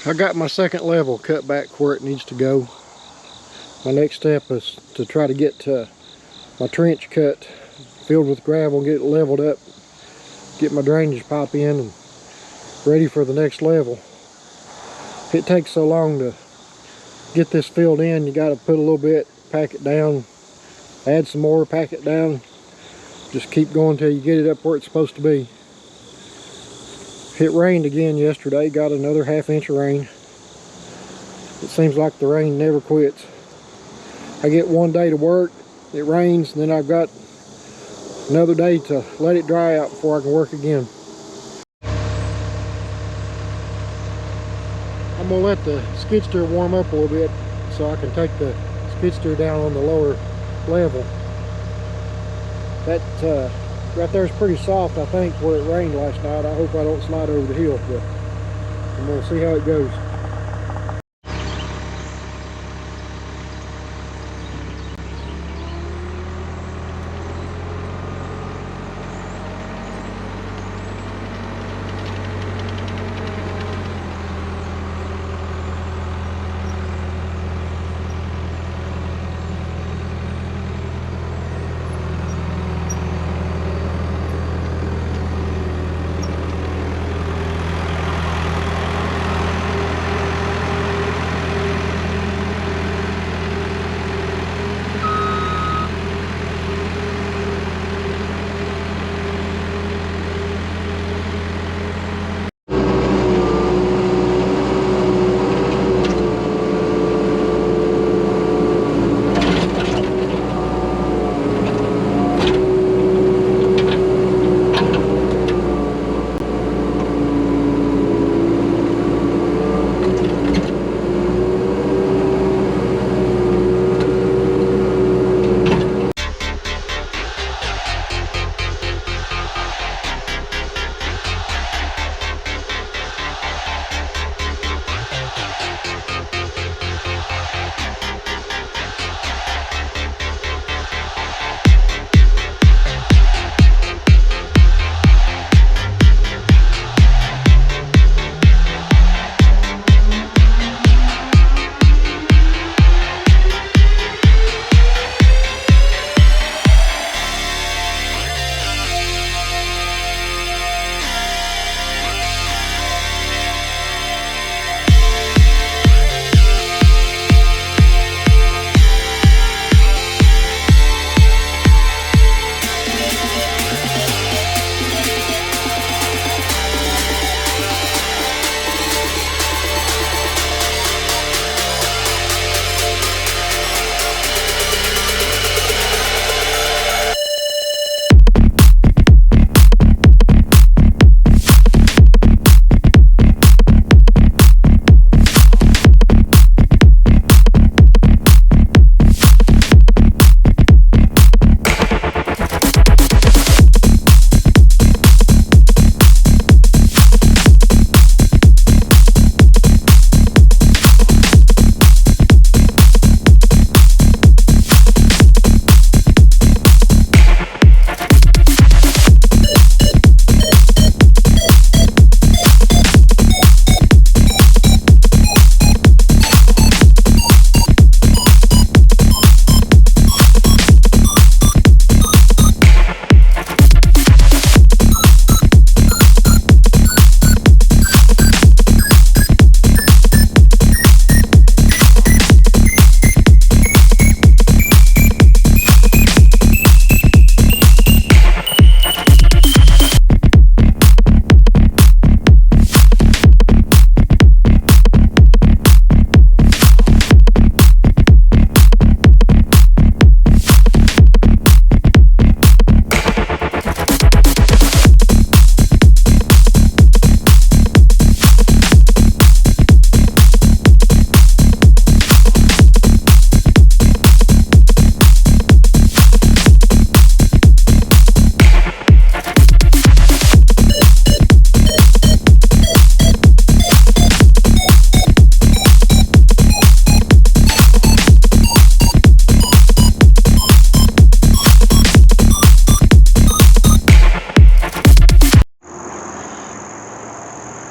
I got my second level cut back where it needs to go. My next step is to try to get my trench cut, filled with gravel, get it leveled up, get my drainage pipe in and ready for the next level. It takes so long to get this filled in, you got to put a little bit, pack it down, add some more, pack it down, just keep going till you get it up where it's supposed to be. It rained again yesterday, got another ½ inch of rain. It seems like the rain never quits. I get one day to work, it rains, and then I've got another day to let it dry out before I can work again. I'm going to let the skid steer warm up a little bit so I can take the skid steer down on the lower level. That right there is pretty soft, I think, where it rained last night. I hope I don't slide over the hill, but I'm going to see how it goes.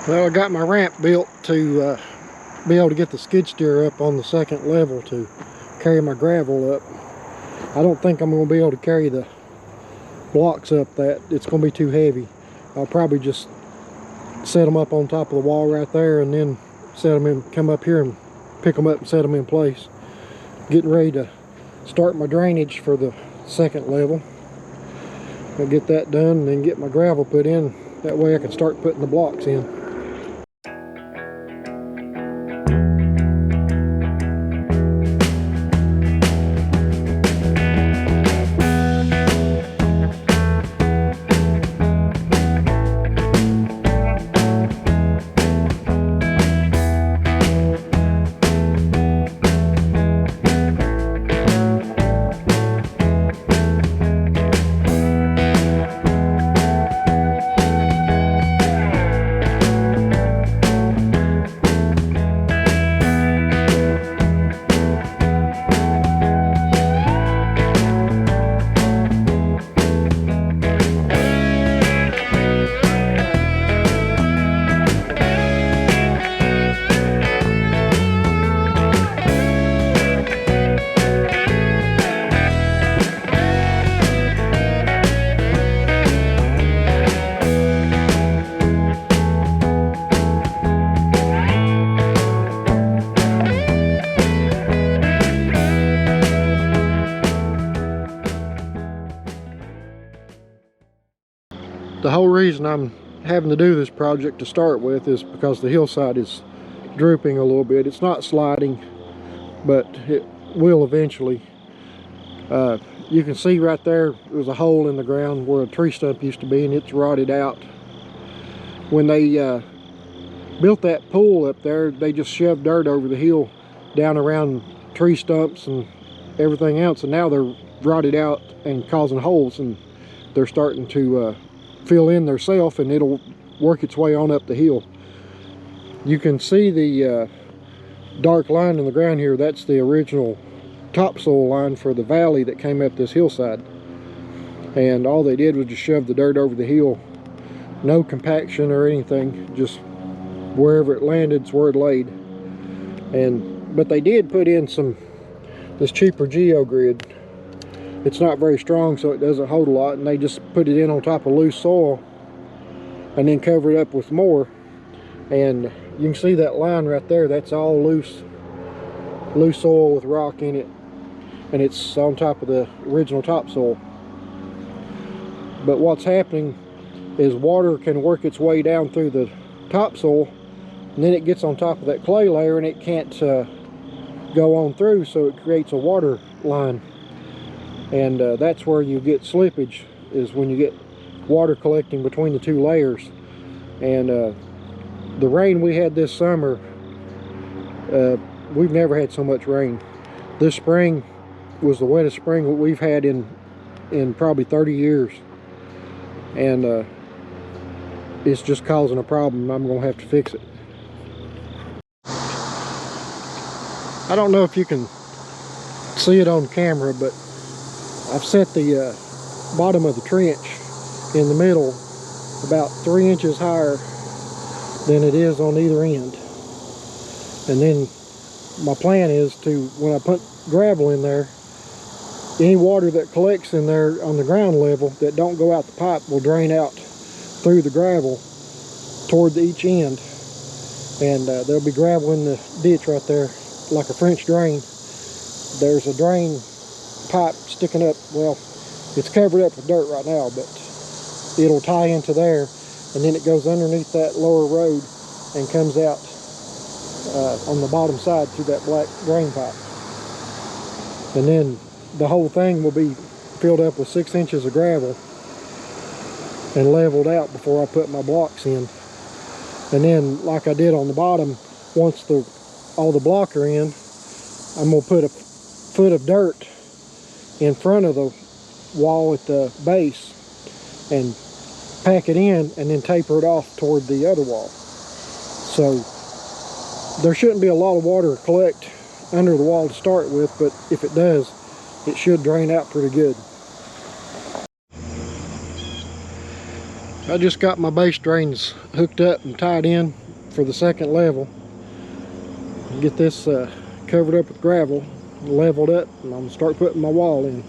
Well, I got my ramp built to be able to get the skid steer up on the second level to carry my gravel up. I don't think I'm going to be able to carry the blocks up that. It's going to be too heavy. I'll probably just set them up on top of the wall right there and then set them in, come up here and pick them up and set them in place. Getting ready to start my drainage for the second level. I'll get that done and then get my gravel put in. That way I can start putting the blocks in. The whole reason I'm having to do this project to start with is because the hillside is drooping a little bit. It's not sliding, but it will eventually. You can see right there's a hole in the ground where a tree stump used to be, and it's rotted out. When they built that pool up there, they just shoved dirt over the hill down around tree stumps and everything else, and now they're rotted out and causing holes, and they're starting to fill in themselves, and it'll work its way on up the hill. You can see the dark line in the ground here. That's the original topsoil line for the valley that came up this hillside, and all they did was just shove the dirt over the hill. No compaction or anything, just wherever it landed is where it laid. But they did put in this cheaper geogrid. It's not very strong, so it doesn't hold a lot, and they just put it in on top of loose soil and then cover it up with more. And you can see that line right there. That's all loose soil with rock in it, and it's on top of the original topsoil. But what's happening is water can work its way down through the topsoil, and then it gets on top of that clay layer and it can't go on through, so it creates a water line. And that's where you get slippage, is when you get water collecting between the two layers. And the rain we had this summer, we've never had so much rain. This spring was the wettest spring we've had in probably 30 years. And it's just causing a problem. I'm going to have to fix it. I don't know if you can see it on camera, but I've set the bottom of the trench in the middle about 3 inches higher than it is on either end. And then my plan is to, when I put gravel in there, any water that collects in there on the ground level that don't go out the pipe will drain out through the gravel toward each end. And there'll be gravel in the ditch right there, like a French drain. There's a drain pipe sticking up. Well, it's covered up with dirt right now, but it'll tie into there, and then it goes underneath that lower road and comes out on the bottom side through that black drain pipe. And then the whole thing will be filled up with 6 inches of gravel and leveled out before I put my blocks in. And then, like I did on the bottom, once all the blocks are in, I'm going to put a foot of dirt in front of the wall at the base and pack it in, and then taper it off toward the other wall. So there shouldn't be a lot of water collect under the wall to start with, but if it does, it should drain out pretty good. I just got my base drains hooked up and tied in for the second level. Get this covered up with gravel, leveled up, and I'm gonna start putting my wall in.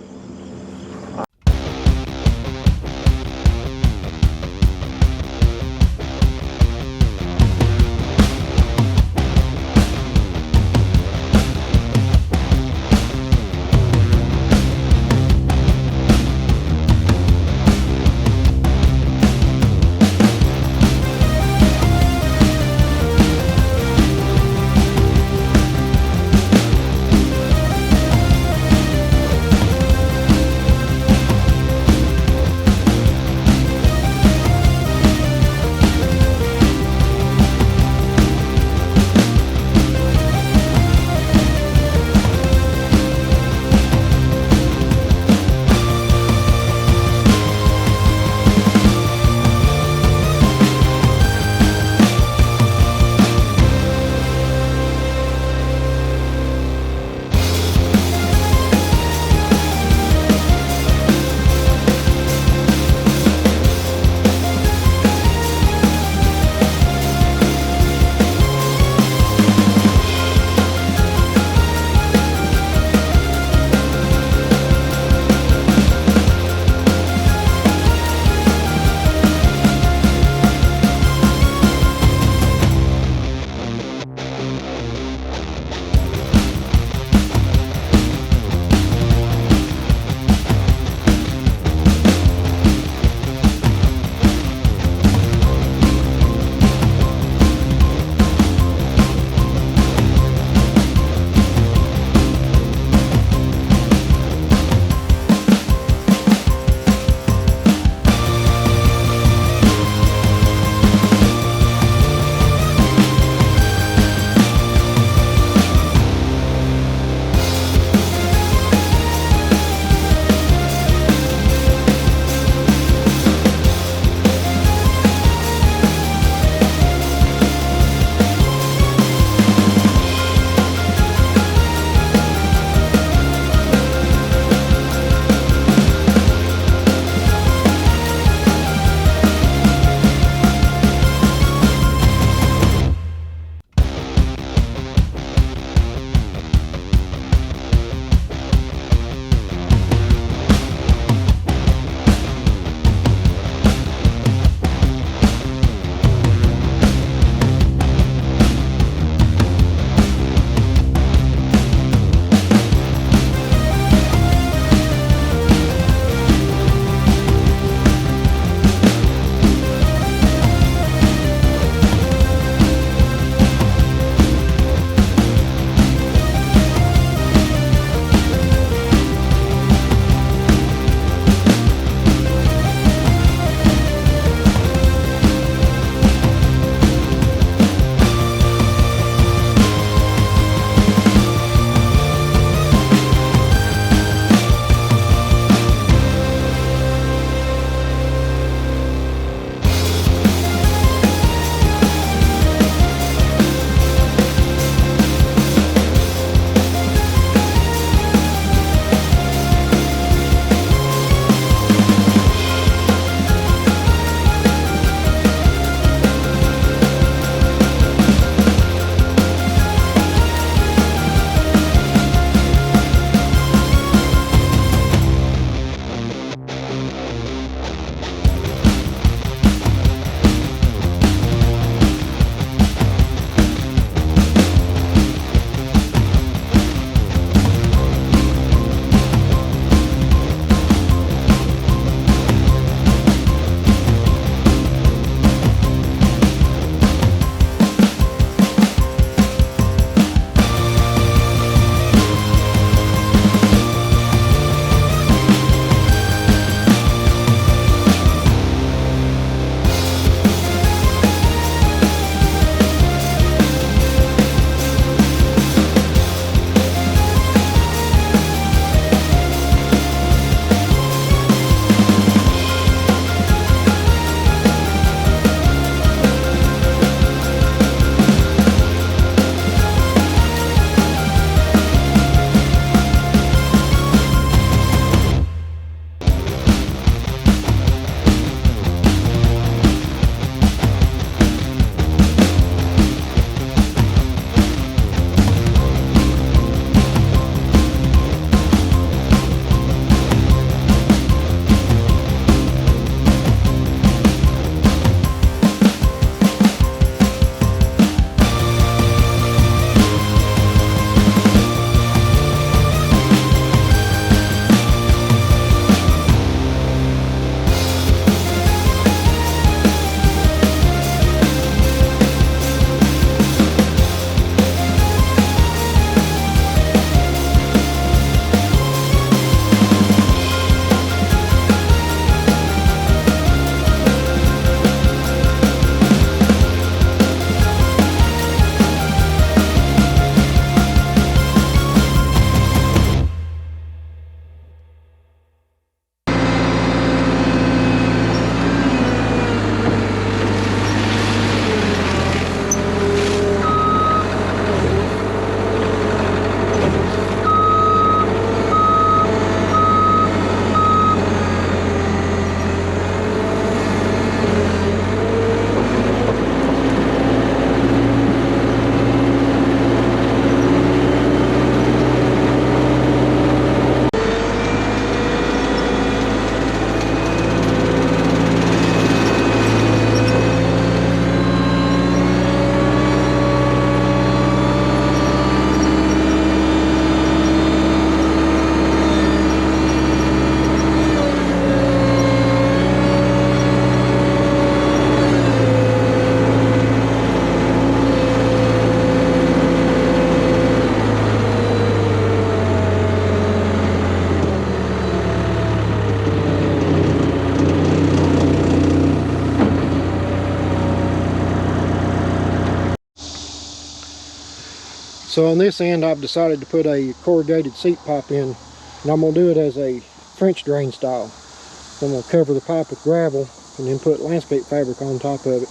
So on this end, I've decided to put a corrugated seat pipe in, and I'm going to do it as a French drain style. So I'm going to cover the pipe with gravel and then put landscape fabric on top of it.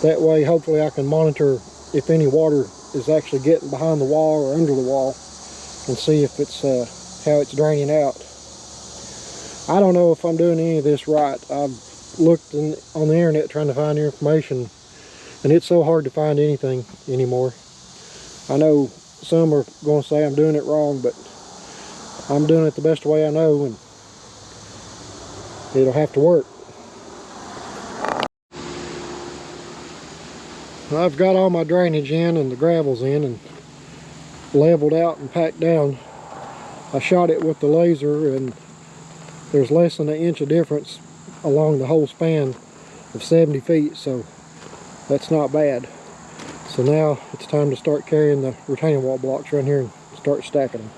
That way, hopefully I can monitor if any water is actually getting behind the wall or under the wall and see if it's how it's draining out. I don't know if I'm doing any of this right. I've looked on the internet trying to find information, and it's so hard to find anything anymore. I know some are going to say I'm doing it wrong, but I'm doing it the best way I know, and it'll have to work. I've got all my drainage in and the gravel's in and leveled out and packed down. I shot it with the laser, and there's less than an inch of difference along the whole span of 70 feet, so that's not bad. So now it's time to start carrying the retaining wall blocks around here and start stacking them.